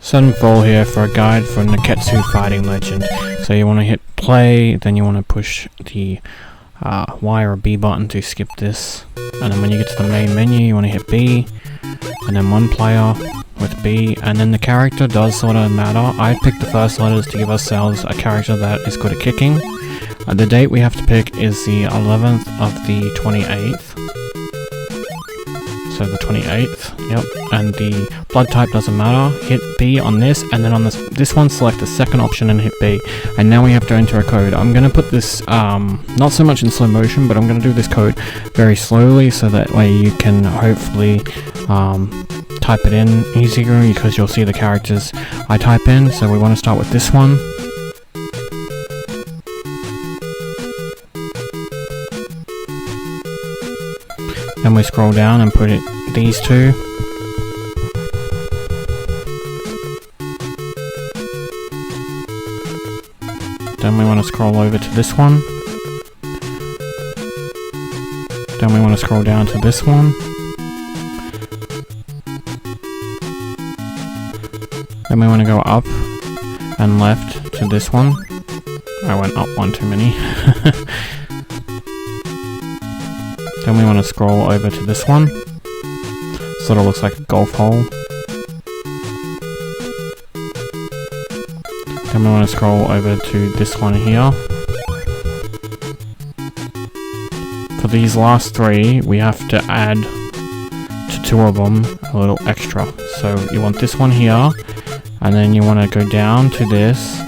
Sunfall here for a guide for Nekketsu Fighting Legend. So you want to hit play, then you want to push the Y or B button to skip this, and then when you get to the main menu you want to hit B, and then one player with B, and then the character does sort of matter. I picked the first letters to give ourselves a character that is good at kicking. The date we have to pick is the 11th of the 28th. So the 28th, yep, and the blood type doesn't matter. Hit B on this, and then on this one select the second option and hit B. And now we have to enter a code. I'm going to put this, not so much in slow motion, but I'm going to do this code very slowly so that way you can hopefully type it in easier because you'll see the characters I type in. So we want to start with this one. Then we scroll down and put it these two. Then we want to scroll over to this one. Then we want to scroll down to this one. Then we want to go up and left to this one. I went up one too many. Then we want to scroll over to this one. Sort of looks like a golf hole. Then we want to scroll over to this one here. For these last three, we have to add to two of them a little extra. So you want this one here, and then you want to go down to this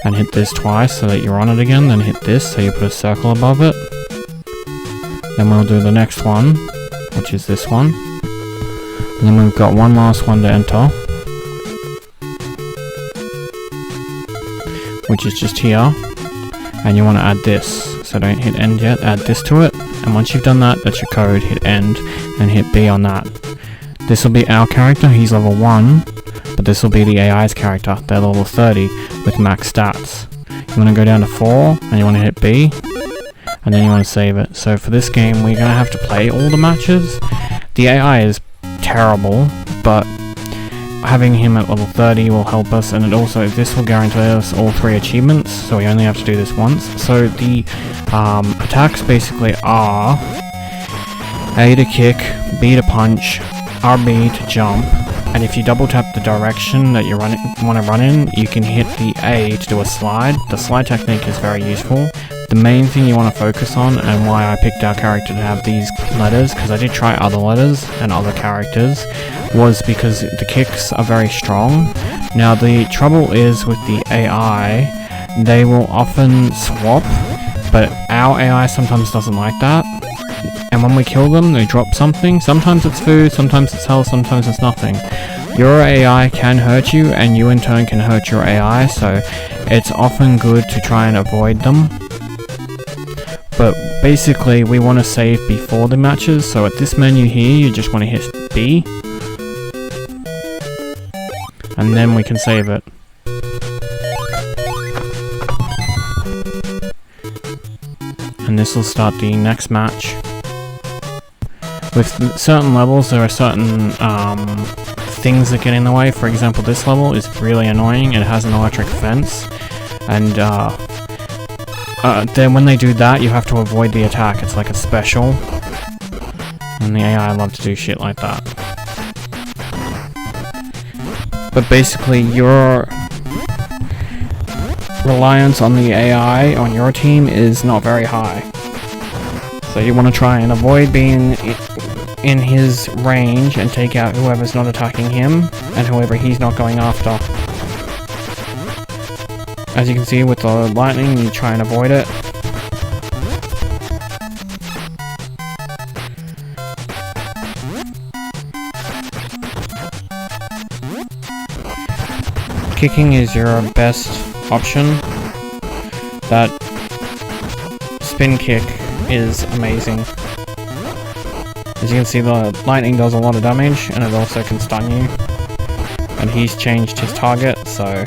and hit this twice so that you're on it again. Then hit this so you put a circle above it. Then we'll do the next one, which is this one. And then we've got one last one to enter, which is just here. And you want to add this. So don't hit end yet, add this to it. And once you've done that, that's your code. Hit end and hit B on that. This will be our character, he's level 1. But this will be the AI's character, they're level 30 with max stats. You want to go down to 4 and you want to hit B. And then you want to save it. So for this game, we're going to have to play all the matches. The AI is terrible, but having him at level 30 will help us, and this will guarantee us all 3 achievements, so we only have to do this once. So the attacks basically are A to kick, B to punch, RB to jump, and if you double tap the direction that you want to run in, you can hit the A to do a slide. The slide technique is very useful. The main thing you want to focus on, and why I picked our character to have these letters, because I did try other letters and other characters, was because the kicks are very strong. Now the trouble is with the AI, they will often swap, but our AI sometimes doesn't like that. And when we kill them, they drop something. Sometimes it's food, sometimes it's health, sometimes it's nothing. Your AI can hurt you, and you in turn can hurt your AI, so it's often good to try and avoid them. But basically, we want to save before the matches, so at this menu here, you just want to hit B. And then we can save it. And this will start the next match. With certain levels, there are certain things that get in the way. For example, this level is really annoying. It has an electric fence. And then when they do that, you have to avoid the attack. It's like a special. And the AI love to do shit like that. But basically, your reliance on the AI on your team is not very high. So you want to try and avoid being in his range and take out whoever's not attacking him and whoever he's not going after. As you can see with the lightning, you try and avoid it. Kicking is your best option. That spin kick is amazing. As you can see, the lightning does a lot of damage, and it also can stun you. And he's changed his target, so...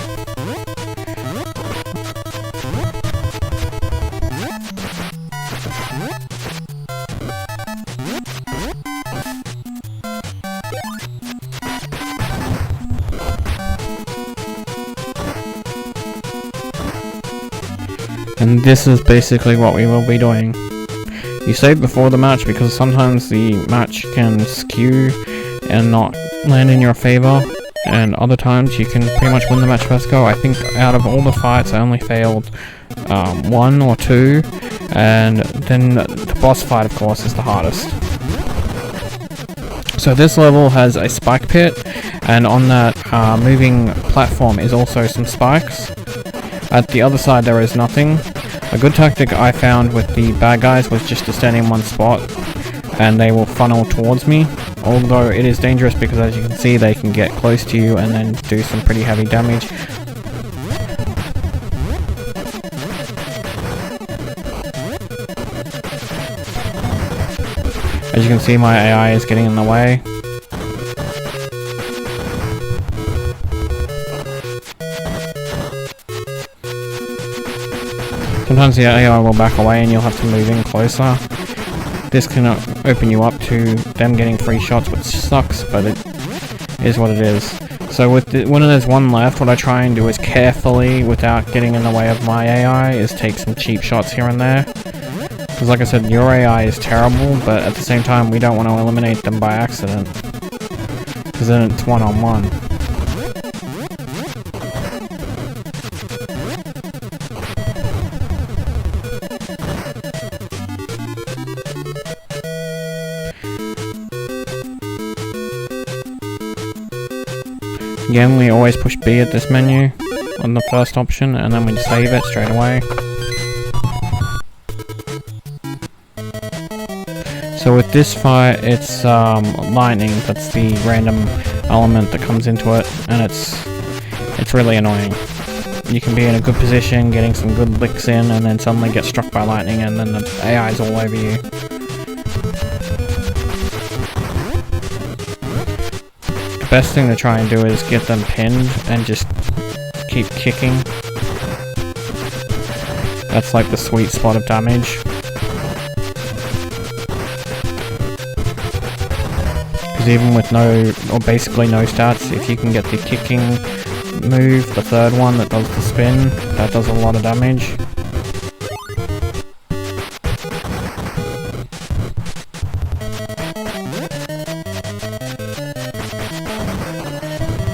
And this is basically what we will be doing. You save before the match because sometimes the match can skew and not land in your favor, and other times you can pretty much win the match first go. I think out of all the fights I only failed 1 or 2, and then the boss fight of course is the hardest. So this level has a spike pit, and on that moving platform is also some spikes. At the other side there is nothing. A good tactic I found with the bad guys was just to stand in one spot and they will funnel towards me, although it is dangerous because as you can see they can get close to you and then do some pretty heavy damage. As you can see, my AI is getting in the way. Sometimes the AI will back away and you'll have to move in closer. This can open you up to them getting free shots, which sucks, but it is what it is. So when there's one left, what I try and do is carefully, without getting in the way of my AI, is take some cheap shots here and there. Because like I said, your AI is terrible, but at the same time we don't want to eliminate them by accident. Because then it's one-on-one. Again, we always push B at this menu on the first option, and then we save it straight away. So with this fight, it's lightning. That's the random element that comes into it, and it's really annoying. You can be in a good position, getting some good licks in, and then suddenly get struck by lightning, and then the AI's all over you. Best thing to try and do is get them pinned and just keep kicking. That's like the sweet spot of damage. Because even with no, or basically no stats, if you can get the kicking move, the third one that does the spin, that does a lot of damage.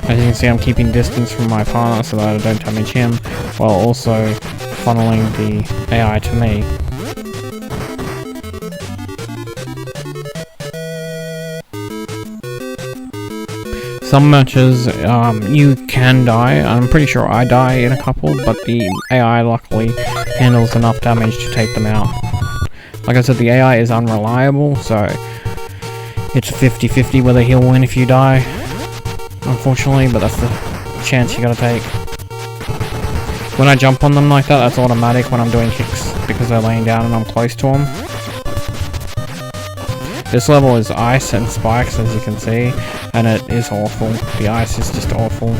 As you can see, I'm keeping distance from my partner so that I don't damage him, while also funneling the AI to me. Some matches, you can die. I'm pretty sure I die in a couple, but the AI luckily handles enough damage to take them out. Like I said, the AI is unreliable, so it's 50-50 whether he'll win if you die. Unfortunately, but that's the chance you gotta take. When I jump on them like that, that's automatic when I'm doing kicks, because they're laying down and I'm close to them. This level is ice and spikes, as you can see, and it is awful. The ice is just awful.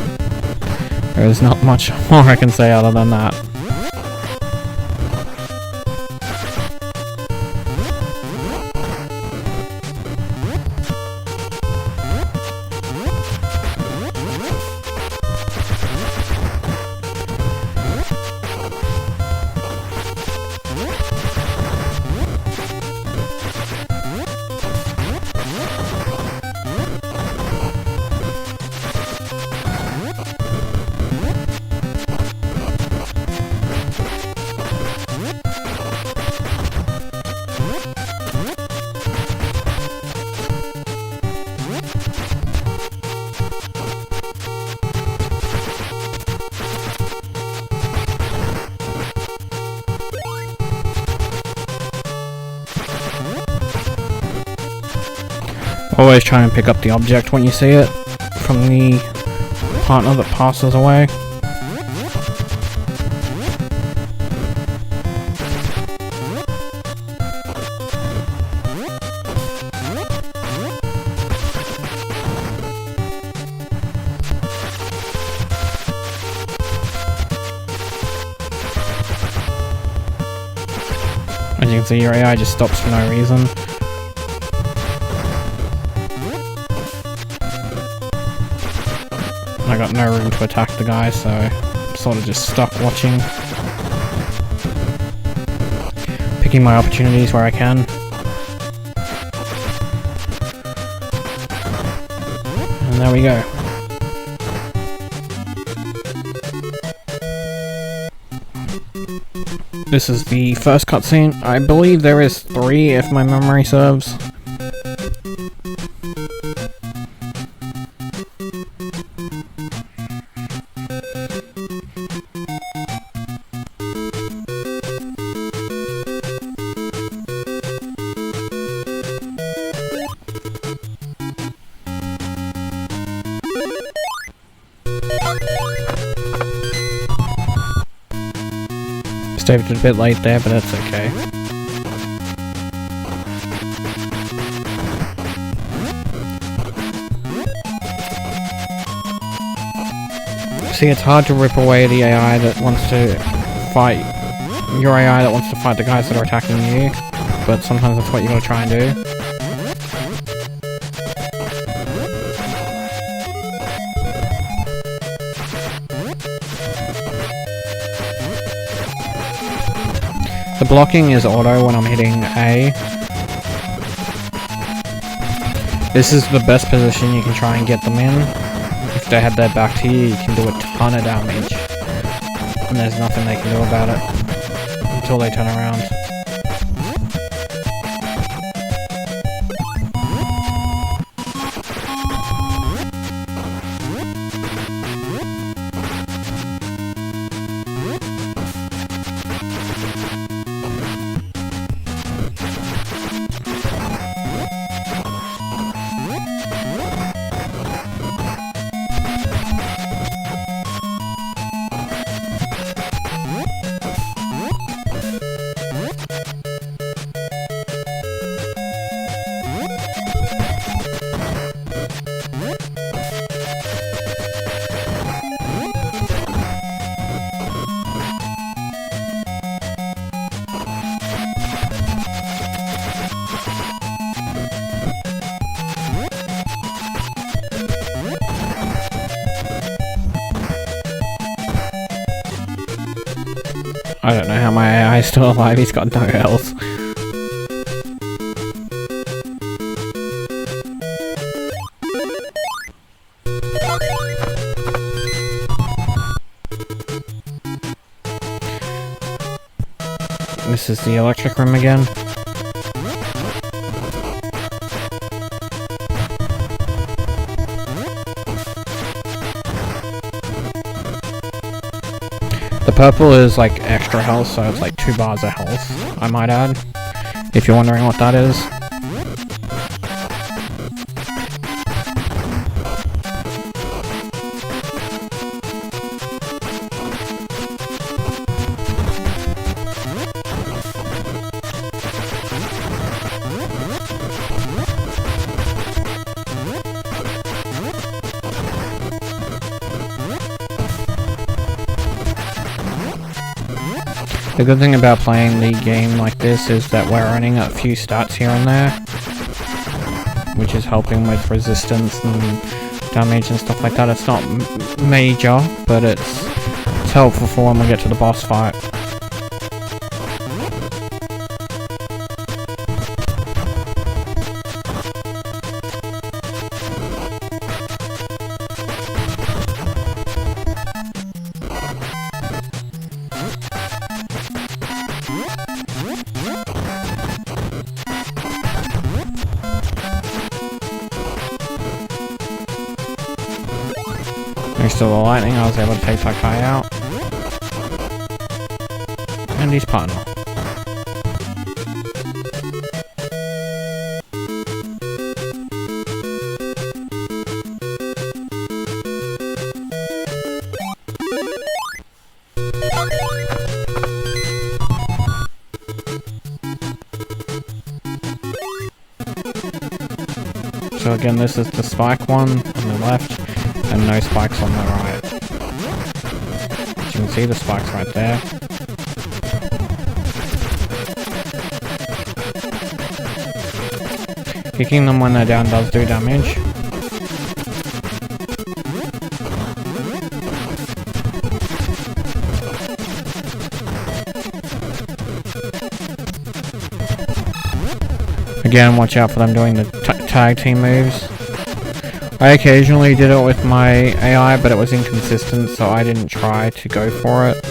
There's not much more I can say other than that. Always try and pick up the object when you see it from the partner that passes away. As you can see, your AI just stops for no reason. I got no room to attack the guy, so I'm sort of just stuck watching. taking my opportunities where I can. And there we go. This is the first cutscene. I believe there is 3 if my memory serves. Saved it a bit late there, but that's okay. See, it's hard to rip away the AI that wants to fight your AI that wants to fight the guys that are attacking you, but sometimes that's what you gotta try and do. The blocking is auto when I'm hitting A. This is the best position you can try and get them in. If they had their back to you, you can do a ton of damage. And there's nothing they can do about it until they turn around. I don't know how my AI is still alive, he's got no health. This is the electric room again. The purple is like extra health, so it's like 2 bars of health, I might add, if you're wondering what that is. The good thing about playing the game like this is that we're running a few stats here and there, which is helping with resistance and damage and stuff like that. It's not major, but it's helpful for when we get to the boss fight. Thanks to the lightning, I was able to take that guy out. And his partner. So again, this is the spike one on the left, and no spikes on the right. As you can see, the spikes right there. Kicking them when they're down does do damage. Again, watch out for them doing the tag team moves. I occasionally did it with my AI, but it was inconsistent, so I didn't try to go for it.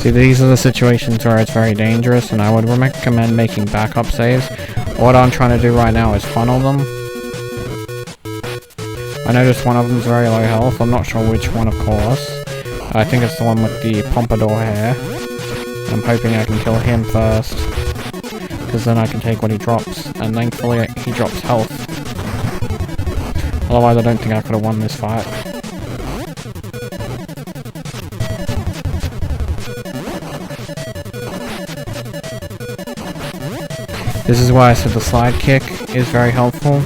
See, these are the situations where it's very dangerous, and I would recommend making backup saves. What I'm trying to do right now is funnel them. I noticed one of them is very low health. I'm not sure which one, of course. I think it's the one with the pompadour hair. I'm hoping I can kill him first, because then I can take what he drops, and thankfully he drops health. Otherwise I don't think I could have won this fight. This is why I said the slide kick is very helpful.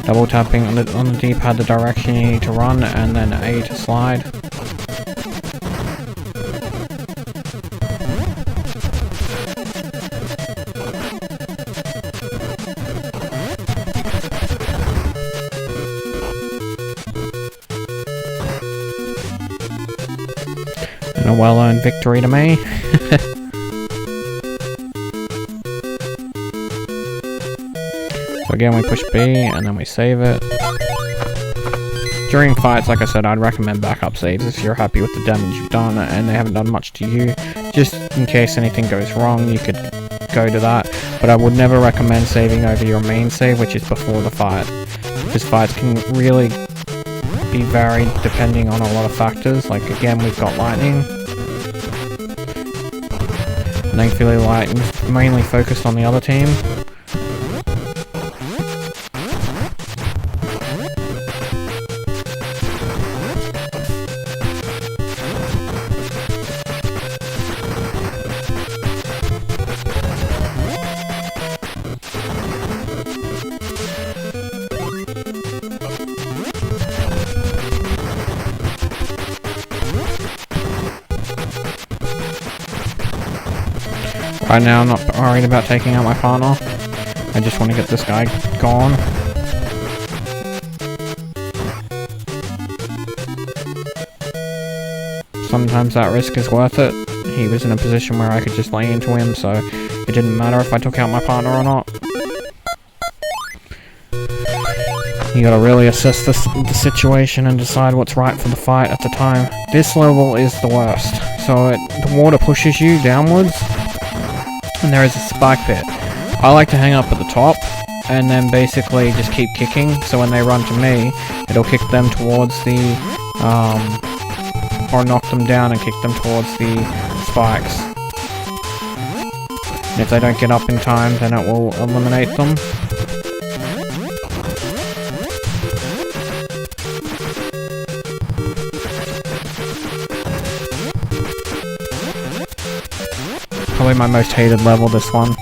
Double tapping on the D-pad the direction you need to run, and then A to slide. And a well-earned victory to me. So again, we push B, and then we save it. During fights, like I said, I'd recommend backup saves if you're happy with the damage you've done and they haven't done much to you. Just in case anything goes wrong, you could go to that. But I would never recommend saving over your main save, which is before the fight. Because fights can really be varied depending on a lot of factors. Like, again, we've got lightning. Thankfully, lightning's mainly focused on the other team. Right now I'm not worried about taking out my partner. I just want to get this guy gone. Sometimes that risk is worth it. He was in a position where I could just lay into him, so it didn't matter if I took out my partner or not. You gotta really assess the situation and decide what's right for the fight at the time. This level is the worst. So the water pushes you downwards, and there is a spike pit. I like to hang up at the top, and then basically just keep kicking, so when they run to me, it'll kick them towards the, or knock them down and kick them towards the spikes. And if they don't get up in time, then it will eliminate them. Probably my most hated level, this one.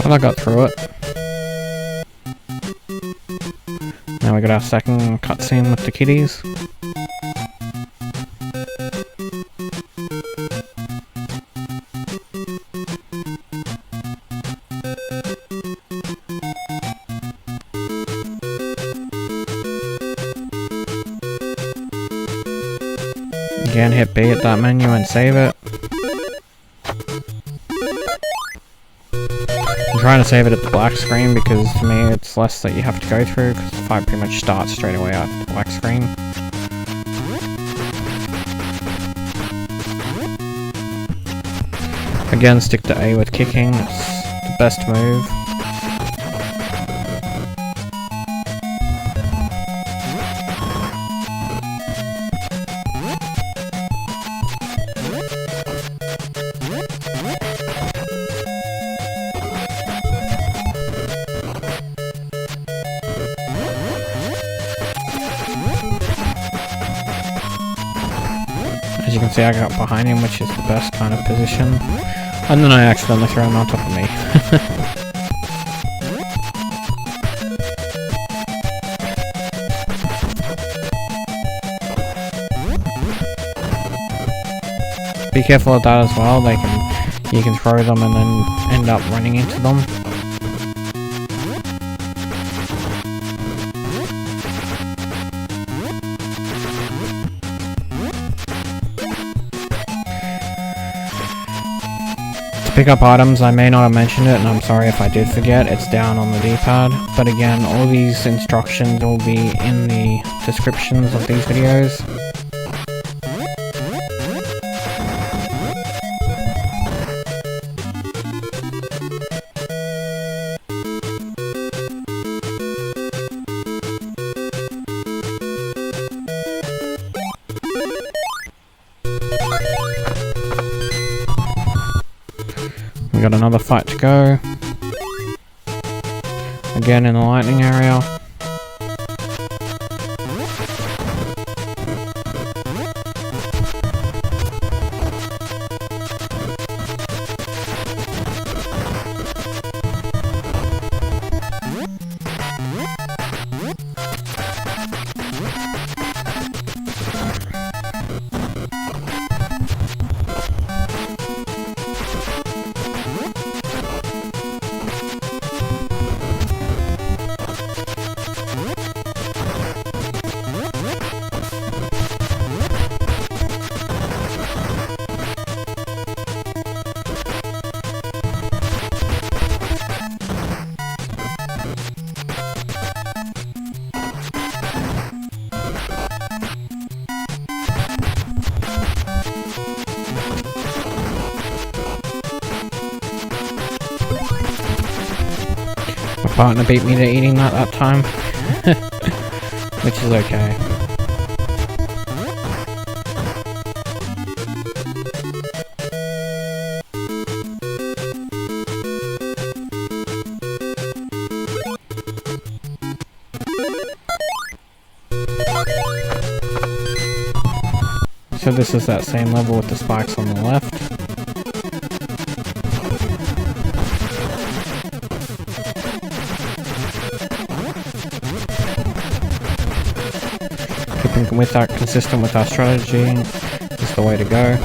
Well, I got through it. Now we got our second cutscene with the kitties. Again, hit B at that menu and save it. I'm trying to save it at the black screen because to me it's less that you have to go through because the fight pretty much starts straight away after the black screen. Again, stick to A with kicking, it's the best move. As you can see, I got behind him, which is the best kind of position. And then I accidentally threw him on top of me. Be careful of that as well. You can throw them and then end up running into them. Pick up items, I may not have mentioned it and I'm sorry if I did forget, it's down on the D-pad. But again, all these instructions will be in the descriptions of these videos. We got another fight to go. Again in the lightning area. My partner beat me to eating that time, which is okay. So this is that same level with the spikes on the left. Keeping with that, consistent with our strategy is the way to go.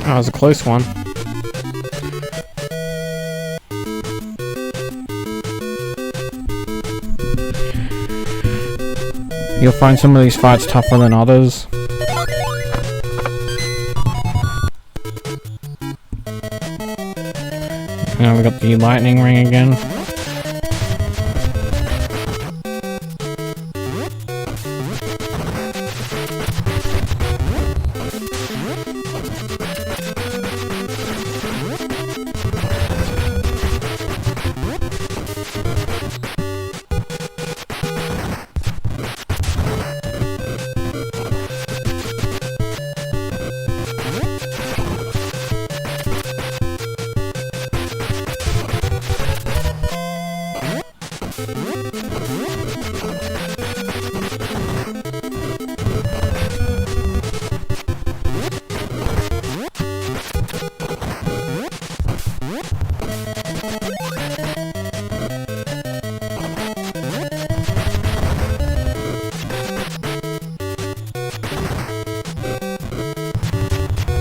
That was a close one. You'll find some of these fights tougher than others. Now we got the lightning ring again.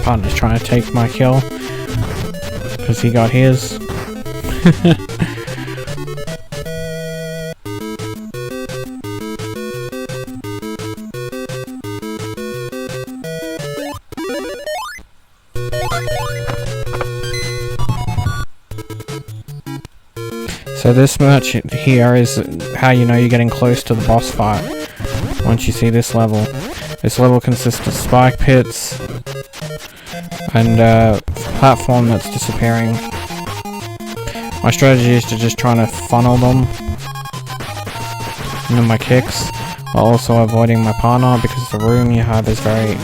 Partner's trying to take my kill because he got his. So this much here is how you know you're getting close to the boss fight. Once you see this level. This level consists of spike pits and a platform that's disappearing. My strategy is to just try to funnel them into my kicks, while also avoiding my partner because the room you have is very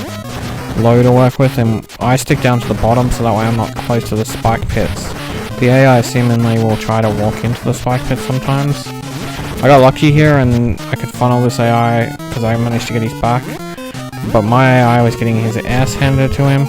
low to work with, and I stick down to the bottom so that way I'm not close to the spike pits. The AI seemingly will try to walk into the spike pits sometimes. I got lucky here and I could funnel this AI because I managed to get his back, but my AI was getting his ass handed to him.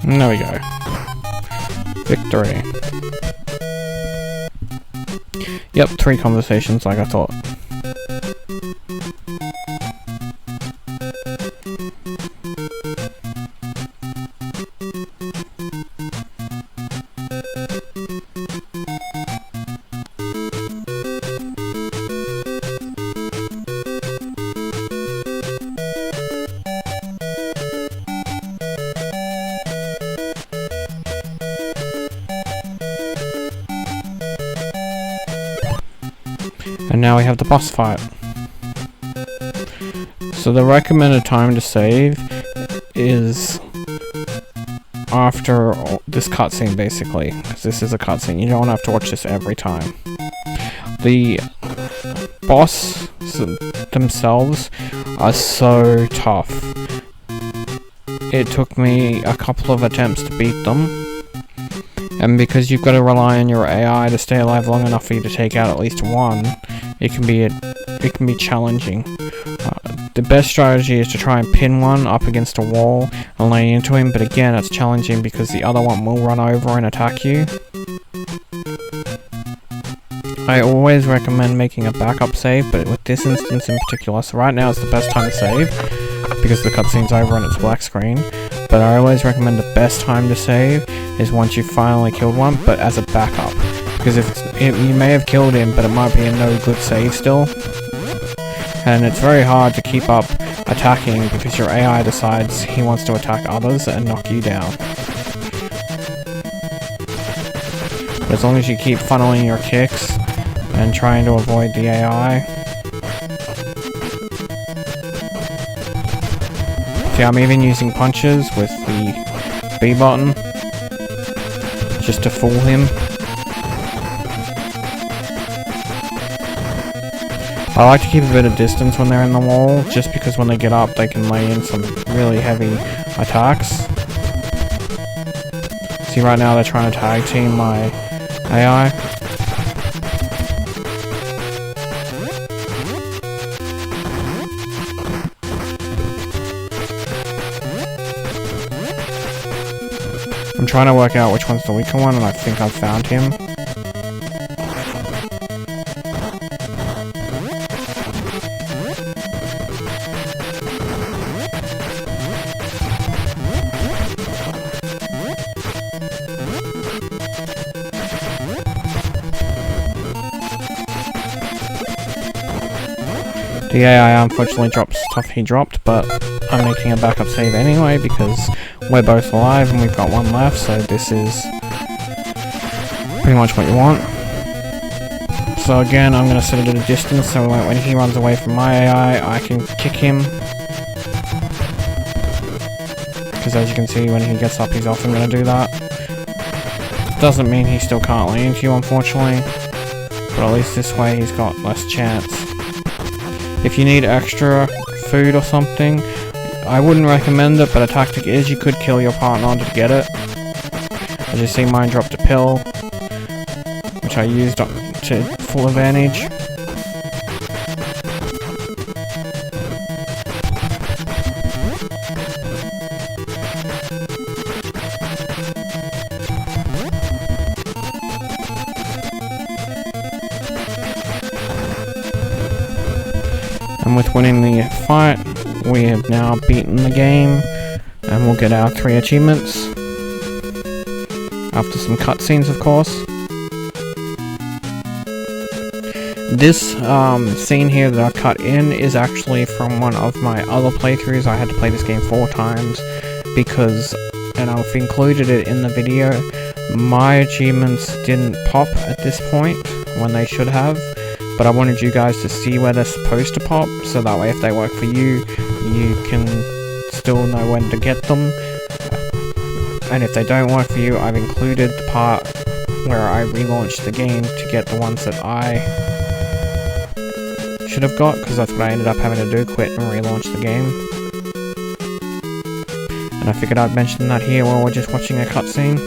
And there we go. Victory. Yep, 3 conversations like I thought. And now we have the boss fight. So the recommended time to save is after this cutscene, basically, because this is a cutscene. You don't have to watch this every time. The boss themselves are so tough. It took me a couple of attempts to beat them. And because you've got to rely on your AI to stay alive long enough for you to take out at least one, it can be challenging. The best strategy is to try and pin one up against a wall and lay into him, but again, it's challenging because the other one will run over and attack you. I always recommend making a backup save, but with this instance in particular, so right now is the best time to save because the cutscene's over and it's black screen. But I always recommend the best time to save is once you've finally killed one, but as a backup. Because you may have killed him, but it might be a no good save still. And it's very hard to keep up attacking because your AI decides he wants to attack others and knock you down. But as long as you keep funneling your kicks and trying to avoid the AI. See, I'm even using punches with the B button just to fool him. I like to keep a bit of distance when they're in the wall, just because when they get up they can lay in some really heavy attacks. See, right now they're trying to tag team my AI. trying to work out which one's the weaker one, and I think I've found him. The AI unfortunately dropped stuff he dropped, but I'm making a backup save anyway because we're both alive and we've got one left, so this is pretty much what you want. So again, I'm going to set it at a distance so when he runs away from my AI, I can kick him. Because as you can see, when he gets up, he's often going to do that. Doesn't mean he still can't lay into you, unfortunately, but at least this way he's got less chance. If you need extra food or something, I wouldn't recommend it, but a tactic is you could kill your partner to get it. As you see, mine dropped a pill, which I used to full advantage. And with winning the fight, we have now beaten the game, and we'll get our 3 achievements. After some cutscenes, of course. This scene here that I cut in is actually from one of my other playthroughs. I had to play this game 4 times because, and I've included it in the video, my achievements didn't pop at this point when they should have. But I wanted you guys to see where they're supposed to pop, so that way if they work for you, you can still know when to get them. And if they don't work for you, I've included the part where I relaunched the game to get the ones that I should have got, because that's what I ended up having to do, quit and relaunch the game. And I figured I'd mention that here while we're just watching a cutscene.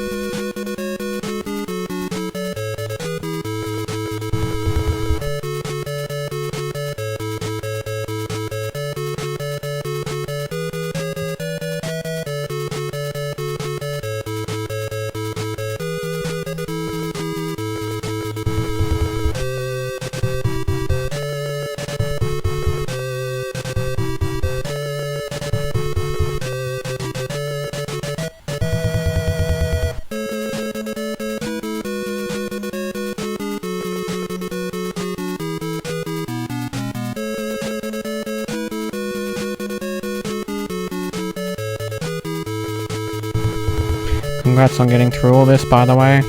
Congrats on getting through all this, by the way.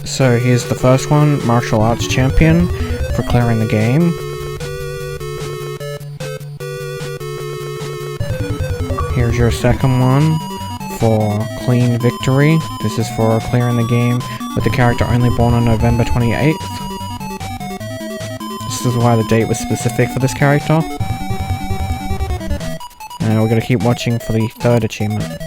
So here's the first one, Martial Arts Champion, for clearing the game. Here's your second one, for Clean Victory. This is for clearing the game with the character only born on November 28th. This is why the date was specific for this character. And we're going to keep watching for the third achievement.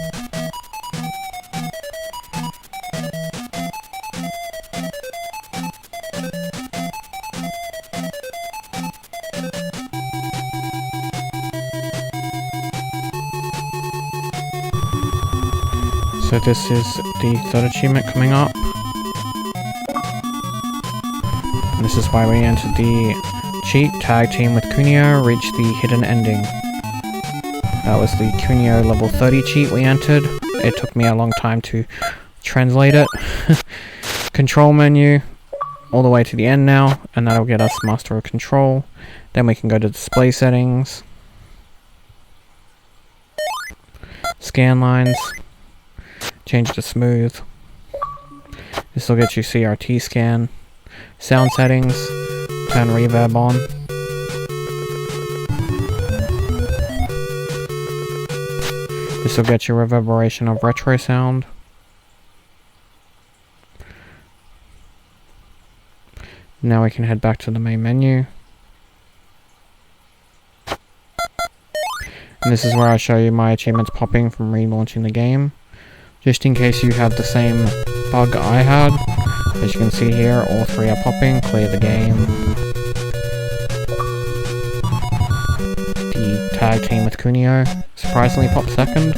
So this is the third achievement coming up. And this is why we entered the cheat, tag team with Kunio, reach the hidden ending. That was the Kunio level 30 cheat we entered. It took me a long time to translate it. Control menu, all the way to the end now, and that'll get us Master of Control. Then we can go to display settings. Scan lines. Change to smooth. This will get you CRT scan. Sound settings. Turn reverb on. This will get you reverberation of retro sound. Now we can head back to the main menu. And this is where I show you my achievements popping from relaunching the game. Just in case you have the same bug I had. As you can see here, all 3 are popping. Clear the game. The tag team with Kunio surprisingly popped second.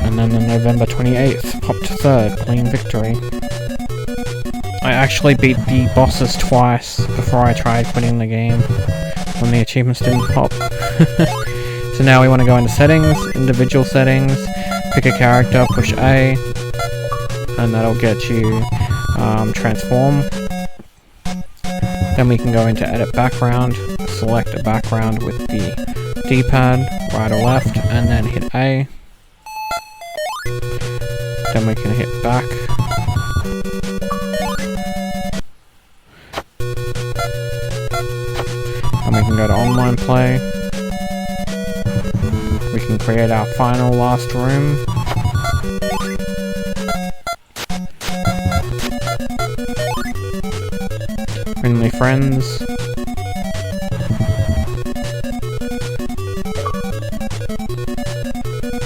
And then the November 28th popped third, clean victory. I actually beat the bosses twice before I tried quitting the game, when the achievements didn't pop. So now we want to go into settings, individual settings, pick a character, push A, and that'll get you transform. Then we can go into edit background, select a background with the D-pad, right or left, and then hit A. Then we can hit back. And we can go to online play. We can create our final last room. Friendly friends.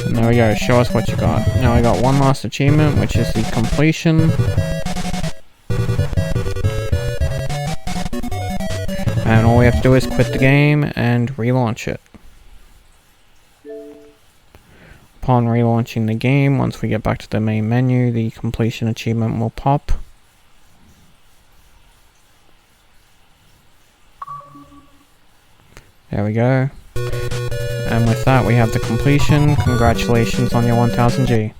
And there we go, show us what you got. Now we got one last achievement, which is the completion. And all we have to do is quit the game and relaunch it. Upon relaunching the game, once we get back to the main menu, the completion achievement will pop. There we go. And with that, we have the completion. Congratulations on your 1000G.